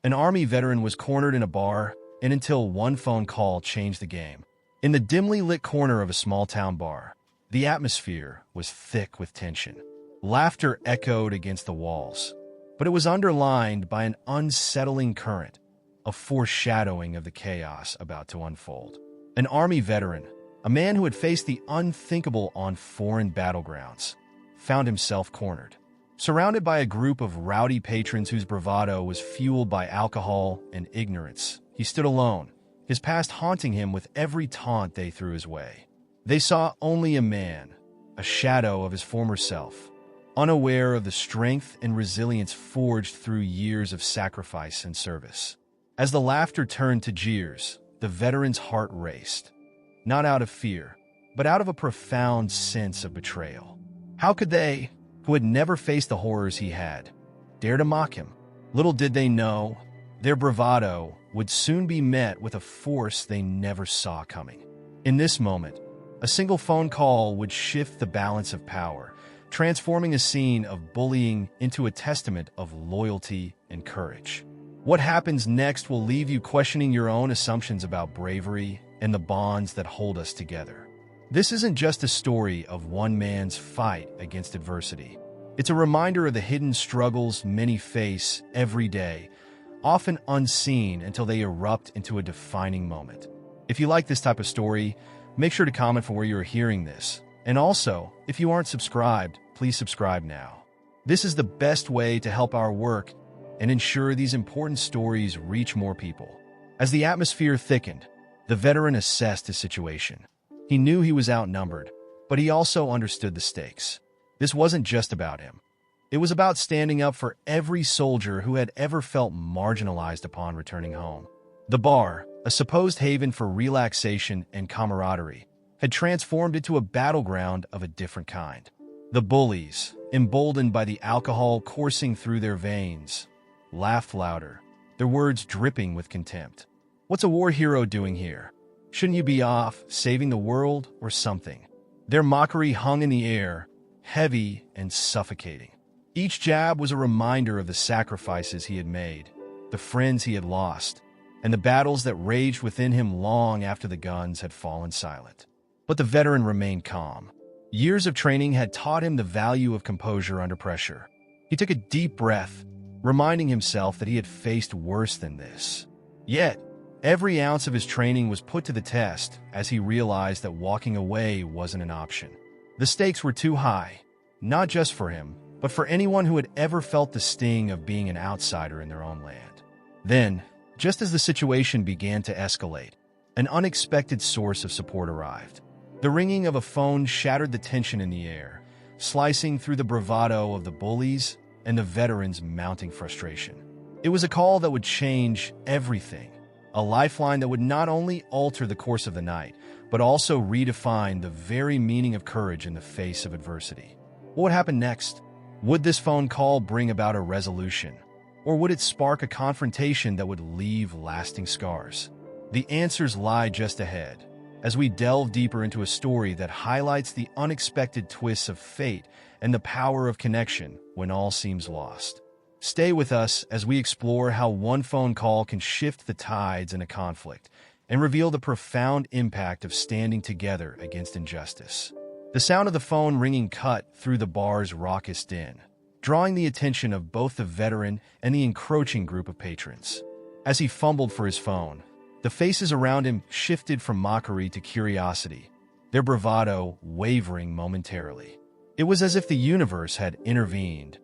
An Army veteran was cornered in a bar, and until one phone call changed the game. In the dimly lit corner of a small-town bar, the atmosphere was thick with tension. Laughter echoed against the walls, but it was underlined by an unsettling current, a foreshadowing of the chaos about to unfold. An Army veteran, a man who had faced the unthinkable on foreign battlegrounds, found himself cornered. Surrounded by a group of rowdy patrons whose bravado was fueled by alcohol and ignorance, he stood alone, his past haunting him with every taunt they threw his way. They saw only a man, a shadow of his former self, unaware of the strength and resilience forged through years of sacrifice and service. As the laughter turned to jeers, the veteran's heart raced, not out of fear, but out of a profound sense of betrayal. How could they, who had never faced the horrors he had, dare to mock him? Little did they know, their bravado would soon be met with a force they never saw coming. In this moment, a single phone call would shift the balance of power, transforming a scene of bullying into a testament of loyalty and courage. What happens next will leave you questioning your own assumptions about bravery and the bonds that hold us together. This isn't just a story of one man's fight against adversity. It's a reminder of the hidden struggles many face every day, often unseen until they erupt into a defining moment. If you like this type of story, make sure to comment from where you are hearing this. And also, if you aren't subscribed, please subscribe now. This is the best way to help our work and ensure these important stories reach more people. As the atmosphere thickened, the veteran assessed his situation. He knew he was outnumbered, but he also understood the stakes. This wasn't just about him. It was about standing up for every soldier who had ever felt marginalized upon returning home. The bar, a supposed haven for relaxation and camaraderie, had transformed into a battleground of a different kind. The bullies, emboldened by the alcohol coursing through their veins, laughed louder, their words dripping with contempt. "What's a war hero doing here? Shouldn't you be off, saving the world or something?" Their mockery hung in the air, heavy and suffocating. Each jab was a reminder of the sacrifices he had made, the friends he had lost, and the battles that raged within him long after the guns had fallen silent. But the veteran remained calm. Years of training had taught him the value of composure under pressure. He took a deep breath, reminding himself that he had faced worse than this. Yet, every ounce of his training was put to the test as he realized that walking away wasn't an option. The stakes were too high, not just for him, but for anyone who had ever felt the sting of being an outsider in their own land. Then, just as the situation began to escalate, an unexpected source of support arrived. The ringing of a phone shattered the tension in the air, slicing through the bravado of the bullies and the veterans' mounting frustration. It was a call that would change everything, a lifeline that would not only alter the course of the night, but also redefine the very meaning of courage in the face of adversity. What would happen next? Would this phone call bring about a resolution, or would it spark a confrontation that would leave lasting scars? The answers lie just ahead, as we delve deeper into a story that highlights the unexpected twists of fate and the power of connection when all seems lost. Stay with us as we explore how one phone call can shift the tides in a conflict and reveal the profound impact of standing together against injustice. The sound of the phone ringing cut through the bar's raucous din, drawing the attention of both the veteran and the encroaching group of patrons. As he fumbled for his phone, the faces around him shifted from mockery to curiosity, their bravado wavering momentarily. It was as if the universe had intervened,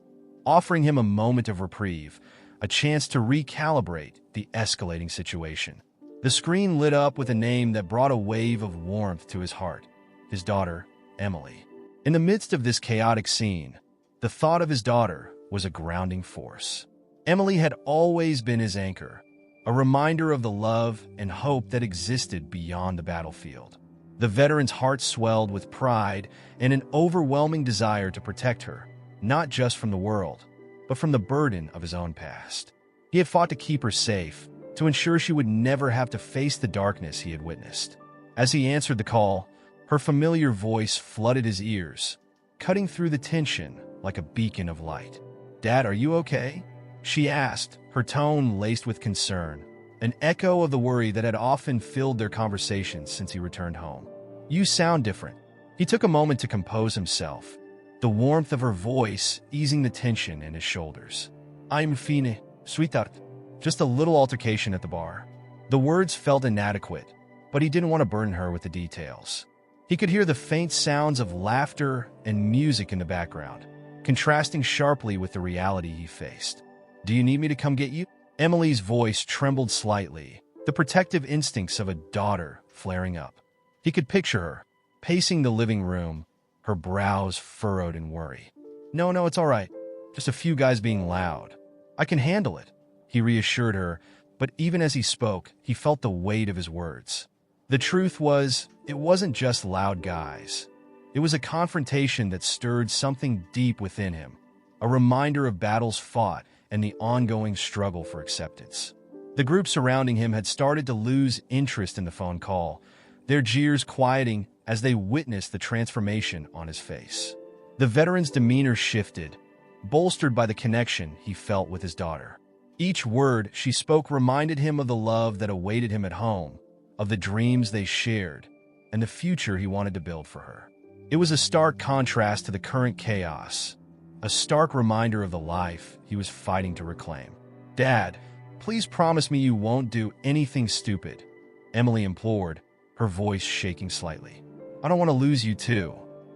offering him a moment of reprieve, a chance to recalibrate the escalating situation. The screen lit up with a name that brought a wave of warmth to his heart: his daughter, Emily. In the midst of this chaotic scene, the thought of his daughter was a grounding force. Emily had always been his anchor, a reminder of the love and hope that existed beyond the battlefield. The veteran's heart swelled with pride and an overwhelming desire to protect her, not just from the world, but from the burden of his own past. He had fought to keep her safe, to ensure she would never have to face the darkness he had witnessed. As he answered the call, her familiar voice flooded his ears, cutting through the tension like a beacon of light. "Dad, are you okay?" she asked, her tone laced with concern, an echo of the worry that had often filled their conversations since he returned home. "You sound different." He took a moment to compose himself, the warmth of her voice easing the tension in his shoulders. "I'm fine, sweetheart." Just a little altercation at the bar. The words felt inadequate, but he didn't want to burden her with the details. He could hear the faint sounds of laughter and music in the background, contrasting sharply with the reality he faced. "Do you need me to come get you?" Emily's voice trembled slightly, the protective instincts of a daughter flaring up. He could picture her, pacing the living room, her brows furrowed in worry. No, it's all right. Just a few guys being loud. I can handle it," he reassured her, but even as he spoke, he felt the weight of his words. The truth was, it wasn't just loud guys. It was a confrontation that stirred something deep within him, a reminder of battles fought and the ongoing struggle for acceptance. The group surrounding him had started to lose interest in the phone call, their jeers quieting as they witnessed the transformation on his face. The veteran's demeanor shifted, bolstered by the connection he felt with his daughter. Each word she spoke reminded him of the love that awaited him at home, of the dreams they shared, and the future he wanted to build for her. It was a stark contrast to the current chaos, a stark reminder of the life he was fighting to reclaim. "Dad, please promise me you won't do anything stupid," Emily implored, her voice shaking slightly. "I don't want to lose you too."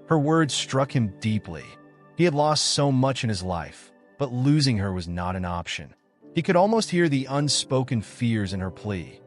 Her words struck him deeply. He had lost so much in his life, but losing her was not an option. He could almost hear the unspoken fears in her plea.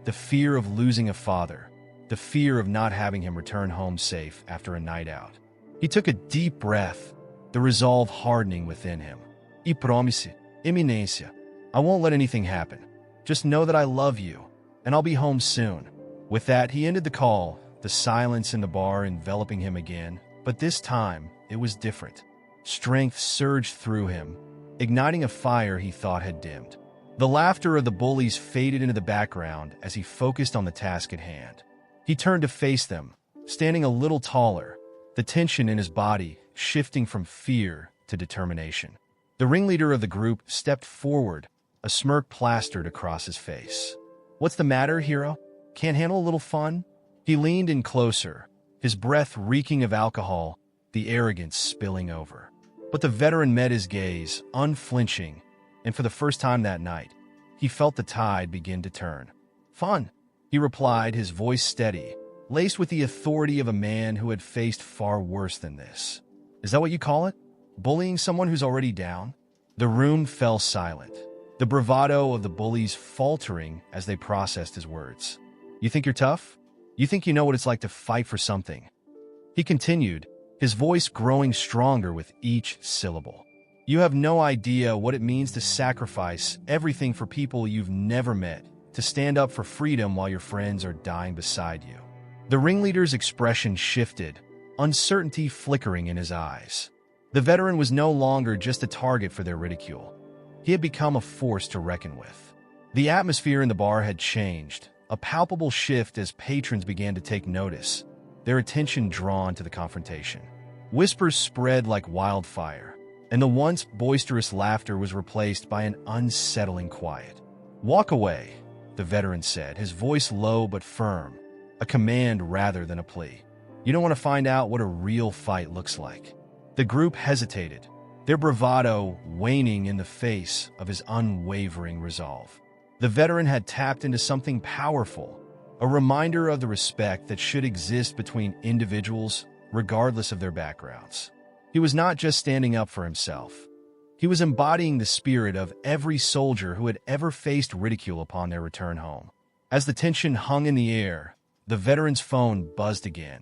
The fear of losing a father, the fear of not having him return home safe after a night out. He took a deep breath, the resolve hardening within him. "I promise, Eminencia, I won't let anything happen. Just know that I love you, and I'll be home soon." With that, he ended the call, the silence in the bar enveloping him again, but this time it was different. Strength surged through him, igniting a fire he thought had dimmed. The laughter of the bullies faded into the background as he focused on the task at hand. He turned to face them, standing a little taller, the tension in his body shifting from fear to determination. The ringleader of the group stepped forward, a smirk plastered across his face. "What's the matter, hero? Can't handle a little fun?" He leaned in closer, his breath reeking of alcohol, the arrogance spilling over. But the veteran met his gaze, unflinching, and for the first time that night, he felt the tide begin to turn. "Fun," he replied, his voice steady, laced with the authority of a man who had faced far worse than this. "Is that what you call it? Bullying someone who's already down?" The room fell silent, the bravado of the bullies faltering as they processed his words. "You think you're tough? You think you know what it's like to fight for something?" He continued, his voice growing stronger with each syllable. "You have no idea what it means to sacrifice everything for people you've never met, to stand up for freedom while your friends are dying beside you." The ringleader's expression shifted, uncertainty flickering in his eyes. The veteran was no longer just a target for their ridicule. He had become a force to reckon with. The atmosphere in the bar had changed, a palpable shift as patrons began to take notice, their attention drawn to the confrontation. Whispers spread like wildfire, and the once boisterous laughter was replaced by an unsettling quiet. "Walk away," the veteran said, his voice low but firm, a command rather than a plea. "You don't want to find out what a real fight looks like." The group hesitated, their bravado waning in the face of his unwavering resolve. The veteran had tapped into something powerful, a reminder of the respect that should exist between individuals regardless of their backgrounds. He was not just standing up for himself. He was embodying the spirit of every soldier who had ever faced ridicule upon their return home. As the tension hung in the air, the veteran's phone buzzed again,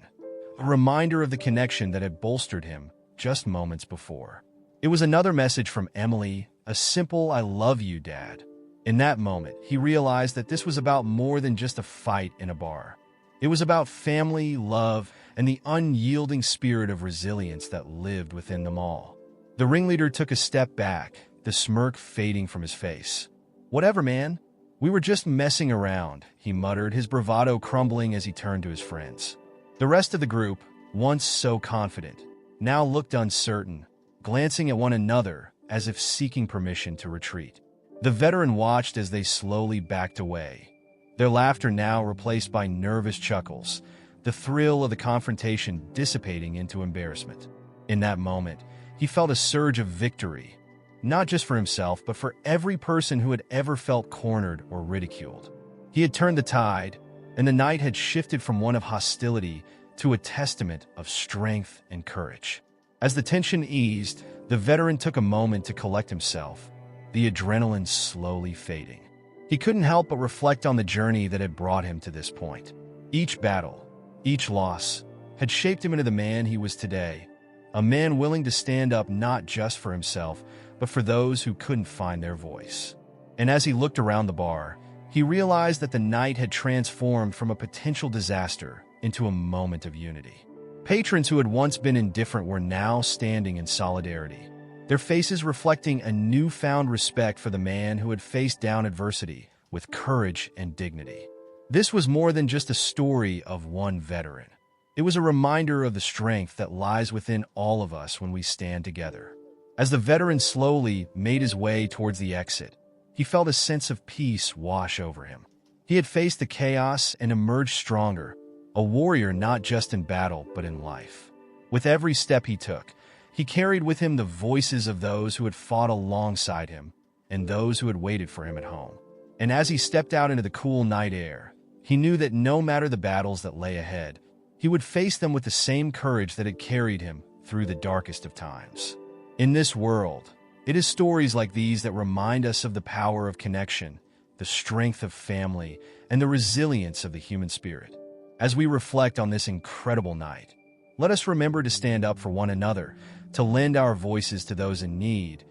a reminder of the connection that had bolstered him just moments before. It was another message from Emily, a simple "I love you, Dad." In that moment, he realized that this was about more than just a fight in a bar. It was about family, love, and the unyielding spirit of resilience that lived within them all. The ringleader took a step back, the smirk fading from his face. "Whatever, man. We were just messing around," he muttered, his bravado crumbling as he turned to his friends. The rest of the group, once so confident, now looked uncertain, glancing at one another as if seeking permission to retreat. The veteran watched as they slowly backed away, their laughter now replaced by nervous chuckles, the thrill of the confrontation dissipating into embarrassment. In that moment, he felt a surge of victory, not just for himself, but for every person who had ever felt cornered or ridiculed. He had turned the tide, and the night had shifted from one of hostility to a testament of strength and courage. As the tension eased, the veteran took a moment to collect himself, the adrenaline slowly fading. He couldn't help but reflect on the journey that had brought him to this point. Each battle, each loss, had shaped him into the man he was today, a man willing to stand up not just for himself, but for those who couldn't find their voice. And as he looked around the bar, he realized that the night had transformed from a potential disaster into a moment of unity. Patrons who had once been indifferent were now standing in solidarity, their faces reflecting a newfound respect for the man who had faced down adversity with courage and dignity. This was more than just a story of one veteran. It was a reminder of the strength that lies within all of us when we stand together. As the veteran slowly made his way towards the exit, he felt a sense of peace wash over him. He had faced the chaos and emerged stronger, a warrior not just in battle but in life. With every step he took, he carried with him the voices of those who had fought alongside him and those who had waited for him at home. And as he stepped out into the cool night air, he knew that no matter the battles that lay ahead, he would face them with the same courage that had carried him through the darkest of times. In this world, it is stories like these that remind us of the power of connection, the strength of family, and the resilience of the human spirit. As we reflect on this incredible night, let us remember to stand up for one another, to lend our voices to those in need,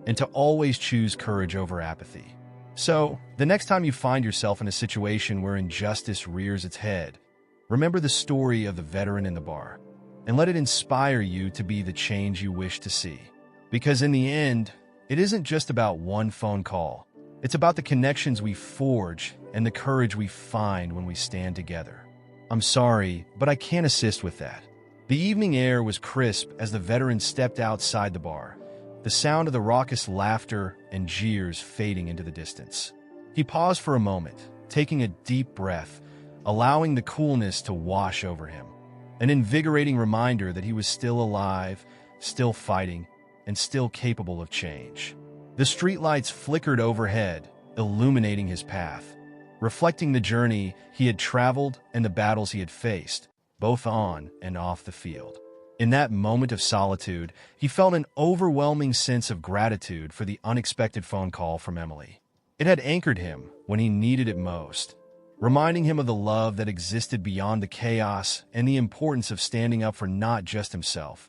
and to always choose courage over apathy. So, the next time you find yourself in a situation where injustice rears its head, remember the story of the veteran in the bar, and let it inspire you to be the change you wish to see. Because in the end, it isn't just about one phone call. It's about the connections we forge and the courage we find when we stand together. I'm sorry, but I can't assist with that. The evening air was crisp as the veteran stepped outside the bar, the sound of the raucous laughter and jeers fading into the distance. He paused for a moment, taking a deep breath, allowing the coolness to wash over him. An invigorating reminder that he was still alive, still fighting, and still capable of change. The streetlights flickered overhead, illuminating his path, reflecting the journey he had traveled and the battles he had faced, both on and off the field. In that moment of solitude, he felt an overwhelming sense of gratitude for the unexpected phone call from Emily. It had anchored him when he needed it most, reminding him of the love that existed beyond the chaos and the importance of standing up for not just himself,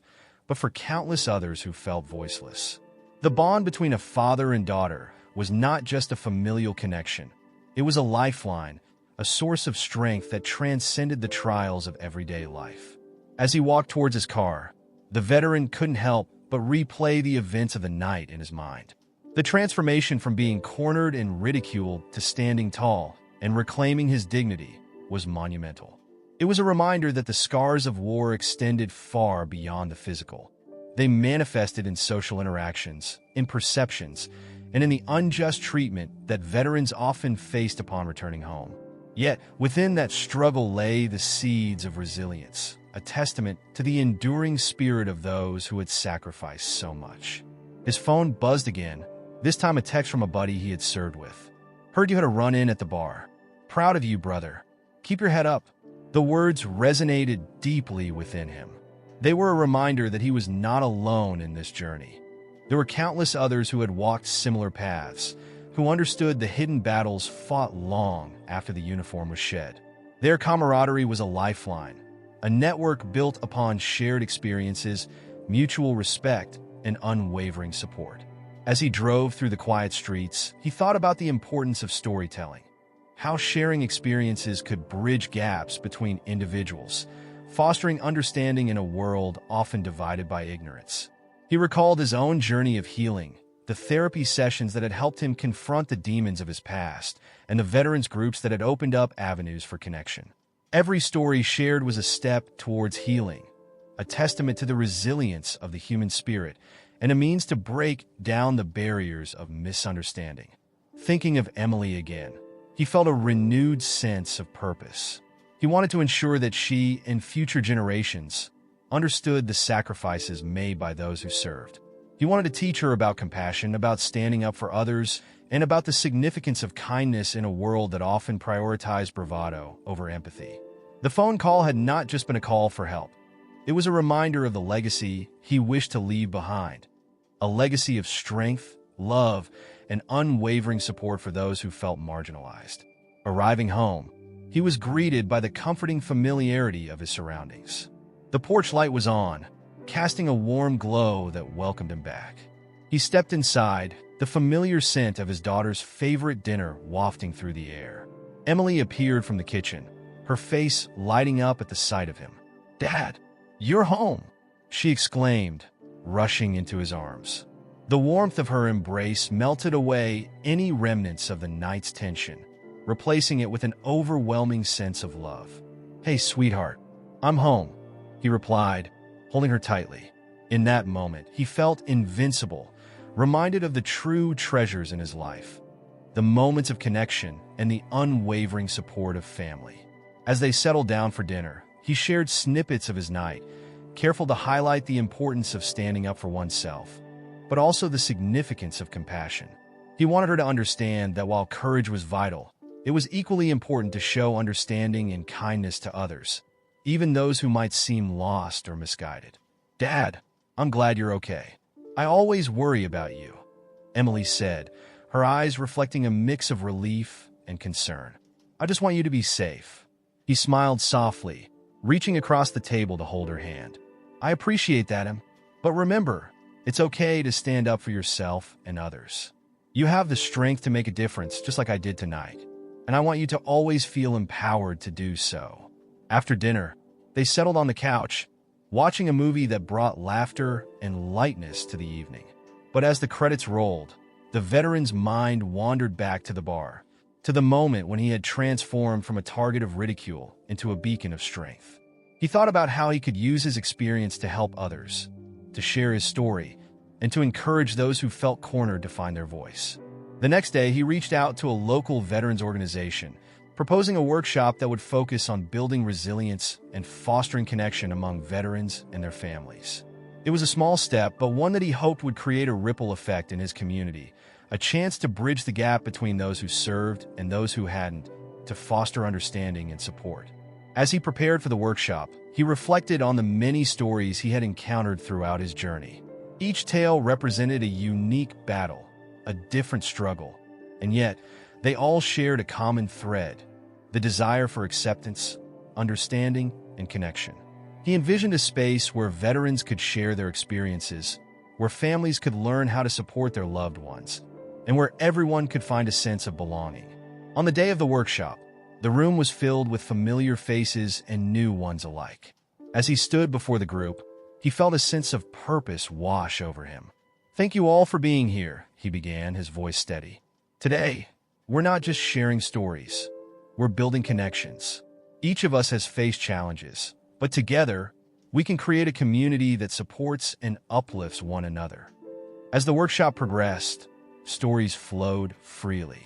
but for countless others who felt voiceless. The bond between a father and daughter was not just a familial connection. It was a lifeline, a source of strength that transcended the trials of everyday life. As he walked towards his car, the veteran couldn't help but replay the events of the night in his mind. The transformation from being cornered and ridiculed to standing tall and reclaiming his dignity was monumental. It was a reminder that the scars of war extended far beyond the physical. They manifested in social interactions, in perceptions, and in the unjust treatment that veterans often faced upon returning home. Yet, within that struggle lay the seeds of resilience, a testament to the enduring spirit of those who had sacrificed so much. His phone buzzed again, this time a text from a buddy he had served with. "Heard you had a run-in at the bar. Proud of you, brother. Keep your head up." The words resonated deeply within him. They were a reminder that he was not alone in this journey. There were countless others who had walked similar paths, who understood the hidden battles fought long after the uniform was shed. Their camaraderie was a lifeline, a network built upon shared experiences, mutual respect, and unwavering support. As he drove through the quiet streets, he thought about the importance of storytelling, how sharing experiences could bridge gaps between individuals, fostering understanding in a world often divided by ignorance. He recalled his own journey of healing, the therapy sessions that had helped him confront the demons of his past, and the veterans groups that had opened up avenues for connection. Every story shared was a step towards healing, a testament to the resilience of the human spirit, and a means to break down the barriers of misunderstanding. thinking of Emily again. He felt a renewed sense of purpose. He wanted to ensure that she and future generations understood the sacrifices made by those who served. He wanted to teach her about compassion, about standing up for others, and about the significance of kindness in a world that often prioritized bravado over empathy. The phone call had not just been a call for help. It was a reminder of the legacy he wished to leave behind, a legacy of strength, love, and unwavering support for those who felt marginalized. Arriving home, he was greeted by the comforting familiarity of his surroundings. The porch light was on, casting a warm glow that welcomed him back. He stepped inside, the familiar scent of his daughter's favorite dinner wafting through the air. Emily appeared from the kitchen, her face lighting up at the sight of him. "Dad, you're home!" she exclaimed, rushing into his arms. The warmth of her embrace melted away any remnants of the night's tension, replacing it with an overwhelming sense of love. "Hey, sweetheart, I'm home," he replied, holding her tightly. In that moment, he felt invincible, reminded of the true treasures in his life, the moments of connection and the unwavering support of family. As they settled down for dinner, he shared snippets of his night, careful to highlight the importance of standing up for oneself, but also the significance of compassion. He wanted her to understand that while courage was vital, it was equally important to show understanding and kindness to others, even those who might seem lost or misguided. "Dad, I'm glad you're okay. I always worry about you," Emily said, her eyes reflecting a mix of relief and concern. "I just want you to be safe." He smiled softly, reaching across the table to hold her hand. "I appreciate that, but remember, it's okay to stand up for yourself and others. You have the strength to make a difference, just like I did tonight, and I want you to always feel empowered to do so." After dinner, they settled on the couch, watching a movie that brought laughter and lightness to the evening. But as the credits rolled, the veteran's mind wandered back to the bar, to the moment when he had transformed from a target of ridicule into a beacon of strength. He thought about how he could use his experience to help others, to share his story, and to encourage those who felt cornered to find their voice. The next day, he reached out to a local veterans organization, proposing a workshop that would focus on building resilience and fostering connection among veterans and their families. It was a small step, but one that he hoped would create a ripple effect in his community, a chance to bridge the gap between those who served and those who hadn't, to foster understanding and support. As he prepared for the workshop, he reflected on the many stories he had encountered throughout his journey. Each tale represented a unique battle, a different struggle, and yet they all shared a common thread: the desire for acceptance, understanding, and connection. He envisioned a space where veterans could share their experiences, where families could learn how to support their loved ones, and where everyone could find a sense of belonging. On the day of the workshop, the room was filled with familiar faces and new ones alike. As he stood before the group, he felt a sense of purpose wash over him. "Thank you all for being here," he began, his voice steady. "Today, we're not just sharing stories. We're building connections. Each of us has faced challenges, but together, we can create a community that supports and uplifts one another." As the workshop progressed, stories flowed freely.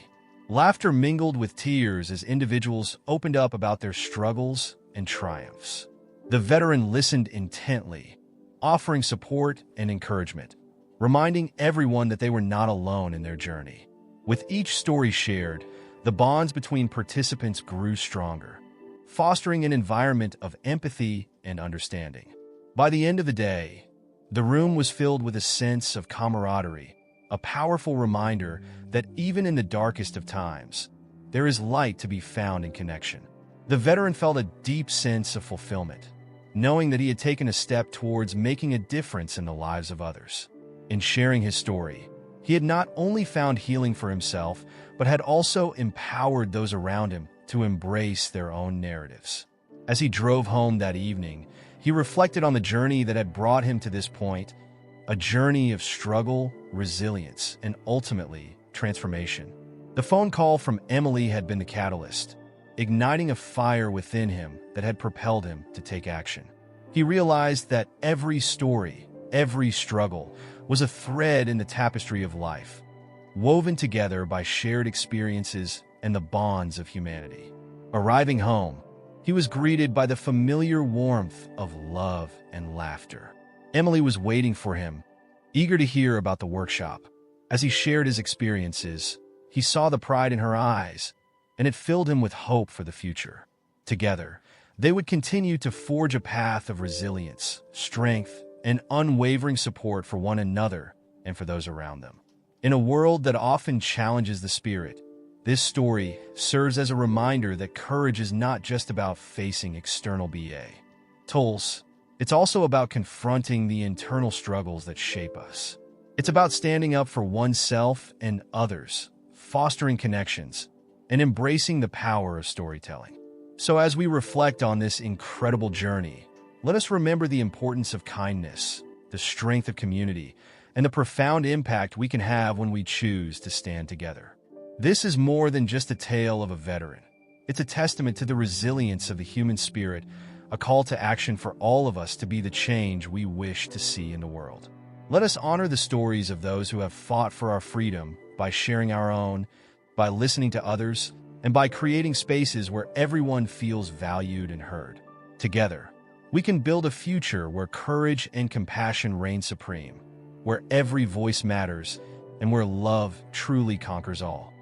Laughter mingled with tears as individuals opened up about their struggles and triumphs. The veteran listened intently, offering support and encouragement, reminding everyone that they were not alone in their journey. With each story shared, the bonds between participants grew stronger, fostering an environment of empathy and understanding. By the end of the day, the room was filled with a sense of camaraderie, a powerful reminder that even in the darkest of times, there is light to be found in connection. The veteran felt a deep sense of fulfillment, knowing that he had taken a step towards making a difference in the lives of others. In sharing his story, he had not only found healing for himself, but had also empowered those around him to embrace their own narratives. As he drove home that evening, he reflected on the journey that had brought him to this point, a journey of struggle, resilience, and ultimately, transformation. The phone call from Emily had been the catalyst, igniting a fire within him that had propelled him to take action. He realized that every story, every struggle, was a thread in the tapestry of life, woven together by shared experiences and the bonds of humanity. Arriving home, he was greeted by the familiar warmth of love and laughter. Emily was waiting for him, eager to hear about the workshop. As he shared his experiences, he saw the pride in her eyes, and it filled him with hope for the future. Together, they would continue to forge a path of resilience, strength, and unwavering support for one another and for those around them. In a world that often challenges the spirit, this story serves as a reminder that courage is not just about facing external tolls. It's also about confronting the internal struggles that shape us. It's about standing up for oneself and others, fostering connections, and embracing the power of storytelling. So as we reflect on this incredible journey, let us remember the importance of kindness, the strength of community, and the profound impact we can have when we choose to stand together. This is more than just a tale of a veteran. It's a testament to the resilience of the human spirit, a call to action for all of us to be the change we wish to see in the world. Let us honor the stories of those who have fought for our freedom by sharing our own, by listening to others, and by creating spaces where everyone feels valued and heard. Together, we can build a future where courage and compassion reign supreme, where every voice matters, and where love truly conquers all.